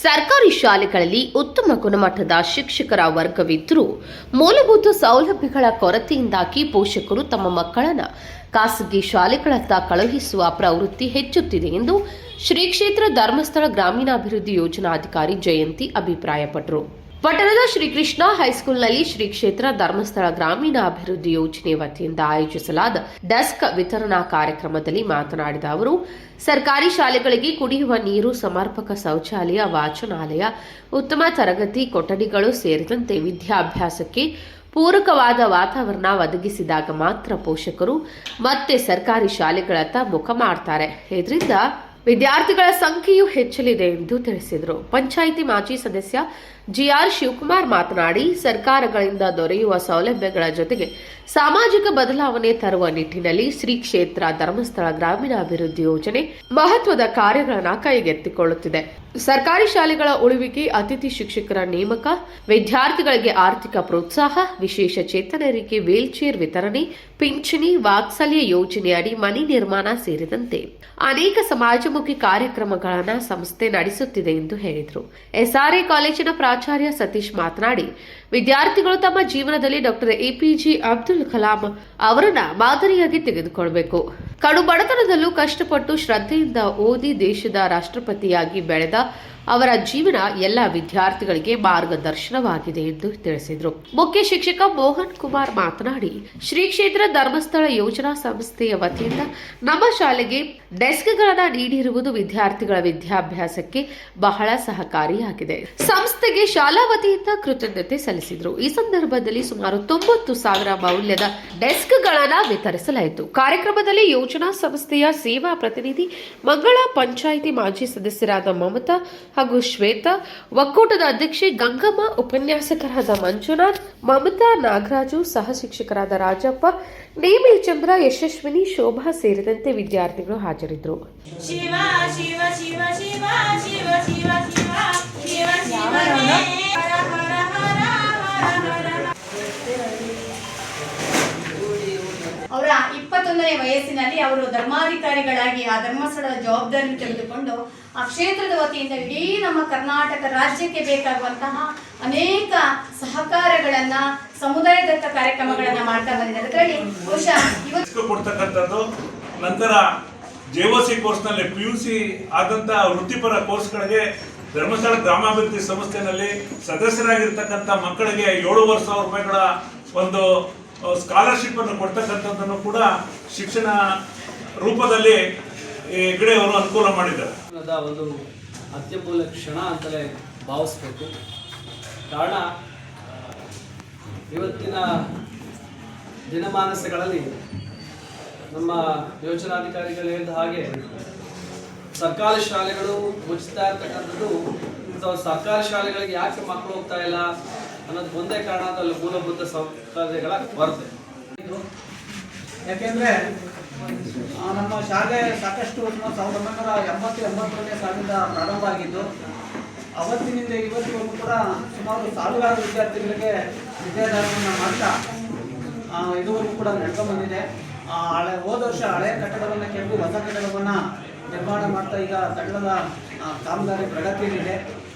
ಸರ್ಕಾರಿ ಶಾಲೆಗಳಲ್ಲಿ ಉತ್ತಮ ಗುಣಮಟ್ಟದ ಶಿಕ್ಷಕರ ವರ್ಗವಿದ್ದರೂ ಮೂಲಭೂತ ಸೌಲಭ್ಯಗಳ ಕೊರತೆಯಿಂದಾಗಿ ಪೋಷಕರು ತಮ್ಮ ಮಕ್ಕಳನ್ನು ಖಾಸಗಿ ಶಾಲೆಗಳತ್ತ ಕಳುಹಿಸುವ ಪ್ರವೃತ್ತಿ ಹೆಚ್ಚುತ್ತಿದೆ ಎಂದು ಶ್ರೀ ಕ್ಷೇತ್ರ ಧರ್ಮಸ್ಥಳ ಗ್ರಾಮೀಣಾಭಿವೃದ್ಧಿ ಯೋಜನಾಧಿಕಾರಿ ಜಯಂತಿ ಅಭಿಪ್ರಾಯಪಟ್ಟರು. ಪಟ್ಟಣದ ಶ್ರೀಕೃಷ್ಣ ಹೈಸ್ಕೂಲ್ನಲ್ಲಿ ಶ್ರೀ ಕ್ಷೇತ್ರ ಧರ್ಮಸ್ಥಳ ಗ್ರಾಮೀಣಾಭಿವೃದ್ಧಿ ಯೋಜನೆ ವತಿಯಿಂದ ಆಯೋಜಿಸಲಾದ ಡೆಸ್ಕ್ ವಿತರಣಾ ಕಾರ್ಯಕ್ರಮದಲ್ಲಿ ಮಾತನಾಡಿದ ಅವರು, ಸರ್ಕಾರಿ ಶಾಲೆಗಳಿಗೆ ಕುಡಿಯುವ ನೀರು, ಸಮರ್ಪಕ ಶೌಚಾಲಯ, ವಾಚನಾಲಯ, ಉತ್ತಮ ತರಗತಿ ಕೊಠಡಿಗಳು ಸೇರಿದಂತೆ ವಿದ್ಯಾಭ್ಯಾಸಕ್ಕೆ ಪೂರಕವಾದ ವಾತಾವರಣ ಒದಗಿಸಿದಾಗ ಮಾತ್ರ ಪೋಷಕರು ಮತ್ತೆ ಸರ್ಕಾರಿ ಶಾಲೆಗಳತ್ತ ಮುಖ ಮಾಡ್ತಾರೆ. ಇದರಿಂದ ವಿದ್ಯಾರ್ಥಿಗಳ ಸಂಖ್ಯೆಯೂ ಹೆಚ್ಚಲಿದೆ ಎಂದು ತಿಳಿಸಿದರು. ಪಂಚಾಯಿತಿ ಮಾಜಿ ಸದಸ್ಯ ಜಿಆರ್ ಶಿವಕುಮಾರ್ ಮಾತನಾಡಿ, ಸರ್ಕಾರಗಳಿಂದ ದೊರೆಯುವ ಸೌಲಭ್ಯಗಳ ಜೊತೆಗೆ ಸಾಮಾಜಿಕ ಬದಲಾವಣೆ ತರುವ ನಿಟ್ಟಿನಲ್ಲಿ ಶ್ರೀ ಕ್ಷೇತ್ರ ಧರ್ಮಸ್ಥಳ ಗ್ರಾಮೀಣಾಭಿವೃದ್ಧಿ ಯೋಜನೆ ಮಹತ್ವದ ಕಾರ್ಯಗಳನ್ನು ಕೈಗೆತ್ತಿಕೊಳ್ಳುತ್ತಿದೆ. ಸರ್ಕಾರಿ ಶಾಲೆಗಳ ಉಳಿವಿಗೆ ಅತಿಥಿ ಶಿಕ್ಷಕರ ನೇಮಕ, ವಿದ್ಯಾರ್ಥಿಗಳಿಗೆ ಆರ್ಥಿಕ ಪ್ರೋತ್ಸಾಹ, ವಿಶೇಷ ಚೇತನರಿಗೆ ವೀಲ್ಚೇರ್ ವಿತರಣೆ, ಪಿಂಚಣಿ, ವಾತ್ಸಲ್ಯ ಯೋಜನೆಯಡಿ ಮನೆ ನಿರ್ಮಾಣ ಸೇರಿದಂತೆ ಅನೇಕ ಸಮಾಜಮುಖಿ ಕಾರ್ಯಕ್ರಮಗಳನ್ನು ಸಂಸ್ಥೆ ನಡೆಸುತ್ತಿದೆ ಎಂದು ಹೇಳಿದರು. ಎಸ್ಆರ್ಎ ಕಾಲೇಜಿನ ಪ್ರಾಚಾರ್ಯ ಸತೀಶ್ ಮಾತನಾಡಿ, ವಿದ್ಯಾರ್ಥಿಗಳು ತಮ್ಮ ಜೀವನದಲ್ಲಿ ಡಾಕ್ಟರ್ ಎಪಿಜೆ ಅಬ್ದುಲ್ ಕಲಾಂ ಅವರನ್ನ ಮಾದರಿಯಾಗಿ ತೆಗೆದುಕೊಳ್ಳಬೇಕು. ಕಡು ಬಡತನದಲ್ಲೂ ಕಷ್ಟಪಟ್ಟು ಶ್ರದ್ಧೆಯಿಂದ ಓದಿ ದೇಶದ ರಾಷ್ಟ್ರಪತಿಯಾಗಿ ಬೆಳೆದ ಅವರ ಜೀವನ ಎಲ್ಲ ವಿದ್ಯಾರ್ಥಿಗಳಿಗೆ ಮಾರ್ಗದರ್ಶನವಾಗಿದೆ ಎಂದು ತಿಳಿಸಿದರು. ಮುಖ್ಯ ಶಿಕ್ಷಕ ಮೋಹನ್ ಕುಮಾರ್ ಮಾತನಾಡಿ, ಶ್ರೀ ಕ್ಷೇತ್ರ ಧರ್ಮಸ್ಥಳ ಯೋಜನಾ ಸಂಸ್ಥೆಯ ವತಿಯಿಂದ ನಮ್ಮ ಶಾಲೆಗೆ ಡೆಸ್ಕ್ಗಳನ್ನು ನೀಡಿರುವುದು ವಿದ್ಯಾರ್ಥಿಗಳ ವಿದ್ಯಾಭ್ಯಾಸಕ್ಕೆ ಬಹಳ ಸಹಕಾರಿಯಾಗಿದೆ. ಸಂಸ್ಥೆಗೆ ಶಾಲಾ ವತಿಯಿಂದ ಕೃತಜ್ಞತೆ ಸಲ್ಲಿಸಿದರು. ಈ ಸಂದರ್ಭದಲ್ಲಿ ಸುಮಾರು 90,000 ಮೌಲ್ಯದ ಡೆಸ್ಕ್ಗಳನ್ನು ವಿತರಿಸಲಾಯಿತು. ಕಾರ್ಯಕ್ರಮದಲ್ಲಿ ಯೋಜನಾ ಸಂಸ್ಥೆಯ ಸೇವಾ ಪ್ರತಿನಿಧಿ ಮಂಗಳ, ಪಂಚಾಯಿತಿ ಮಾಜಿ ಸದಸ್ಯರಾದ ಮಮತಾ ಹಾಗೂ ಶ್ವೇತಾ, ಒಕ್ಕೂಟದ ಅಧ್ಯಕ್ಷೆ ಗಂಗಮ್ಮ, ಉಪನ್ಯಾಸಕರಾದ ಮಂಜುನಾಥ್, ಮಮತಾ, ನಾಗರಾಜು, ಸಹ ಶಿಕ್ಷಕರಾದ ರಾಜಪ್ಪ, ನೇಮಿಚಂದ್ರ, ಯಶಸ್ವಿನಿ, ಶೋಭಾ ಸೇರಿದಂತೆ ವಿದ್ಯಾರ್ಥಿಗಳು ಹಾಜರಿದ್ದರು. ಅವರ 21ನೇ ವಯಸ್ಸಿನಲ್ಲಿ ಅವರು ಧರ್ಮಾಧಿಕಾರಿಗಳಾಗಿ ಆ ಧರ್ಮಸ್ಥಳದ ಜವಾಬ್ದಾರಿ ತೆಗೆದುಕೊಂಡು ಆ ಕ್ಷೇತ್ರದ ವತಿಯಿಂದ ಇಡೀ ನಮ್ಮ ಕರ್ನಾಟಕ ರಾಜ್ಯಕ್ಕೆ ಬೇಕಾಗುವಂತಹ ಅನೇಕ ಸಹಕಾರಗಳನ್ನ, ಸಮುದಾಯದತ್ತ ಕಾರ್ಯಕ್ರಮಗಳನ್ನ ಮಾಡ್ತಾ ಬಂದಿದ್ದಾರೆ. ಅದರಲ್ಲಿ ಬಹುಶಃ ಇವತ್ತು ಕೊಡ್ತಕ್ಕಂಥದ್ದು, ನಂತರ ಜೆಒಸಿ ಕೋರ್ಸ್ನಲ್ಲಿ PUC ಆದಂತ ವೃತ್ತಿಪರ ಕೋರ್ಸ್ಗಳಿಗೆ ಧರ್ಮಸ್ಥಳ ಗ್ರಾಮಾಭಿವೃದ್ಧಿ ಸಂಸ್ಥೆಯಲ್ಲಿ ಸದಸ್ಯರಾಗಿರ್ತಕ್ಕಂಥ ಮಕ್ಕಳಿಗೆ 7,500 ರೂಪಾಯಿಗಳ ಒಂದು ಸ್ಕಾಲರ್ಶಿಪ್ ಅನ್ನು ಕೊಡ್ತಕ್ಕಂಥದ್ದನ್ನು ಕೂಡ ಶಿಕ್ಷಣ ರೂಪದಲ್ಲಿ ಹೆಗ್ಗಡೆ ಅವರು ಅನುಕೂಲ ಮಾಡಿದ್ದಾರೆ. ಒಂದು ಅತ್ಯಮೂಲ್ಯ ಕ್ಷಣ ಅಂತಲೇ ಭಾವಿಸಬೇಕು. ಕಾರಣ, ಇವತ್ತಿನ ದಿನಮಾನಗಳಲ್ಲಿ ನಮ್ಮ ಯೋಜನಾಧಿಕಾರಿಗಳು ಹೇಳಿದ ಹಾಗೆ ಸರ್ಕಾರಿ ಶಾಲೆಗಳು ಮುಚ್ಚುತ್ತಾ ಇರ್ತಕ್ಕಂಥದ್ದು. ಸರ್ಕಾರಿ ಶಾಲೆಗಳಿಗೆ ಯಾಕೆ ಮಕ್ಕಳು ಹೋಗ್ತಾ ಇಲ್ಲ ಅನ್ನೋದು ಒಂದೇ ಕಾರಣ, ಅಲ್ಲಿ ಮೂಲಭೂತ ಸೌಕರ್ಯಗಳ ಕೊರತೆ. ಯಾಕೆಂದರೆ ನಮ್ಮ ಶಾಲೆ ಸಾಕಷ್ಟು 1980-80ನೇ ಸಾಲಿನಿಂದ ಪ್ರಾರಂಭ ಆಗಿದ್ದು, ಅವತ್ತಿನಿಂದ ಇವತ್ತಿವರೆಗೂ ಕೂಡ ಸುಮಾರು ಸಾವಿರಾರು ವಿದ್ಯಾರ್ಥಿಗಳಿಗೆ ವಿದ್ಯಾದಾನವನ್ನು ಮಾಡ್ತಾ ಇದುವರೆಗೂ ಕೂಡ ನಡ್ಕೊಂಡು ಬಂದಿದೆ. ಹೋದ ವರ್ಷ ಹಳೆ ಕಟ್ಟಡವನ್ನು ಕೆಡವಿ ಹೊಸ ಕಟ್ಟಡವನ್ನು ನಿರ್ಮಾಣ ಮಾಡ್ತಾ ಈಗ ಕಟ್ಟಡದ ಕಾಮಗಾರಿ ಪ್ರಗತಿಯಲ್ಲಿದೆ.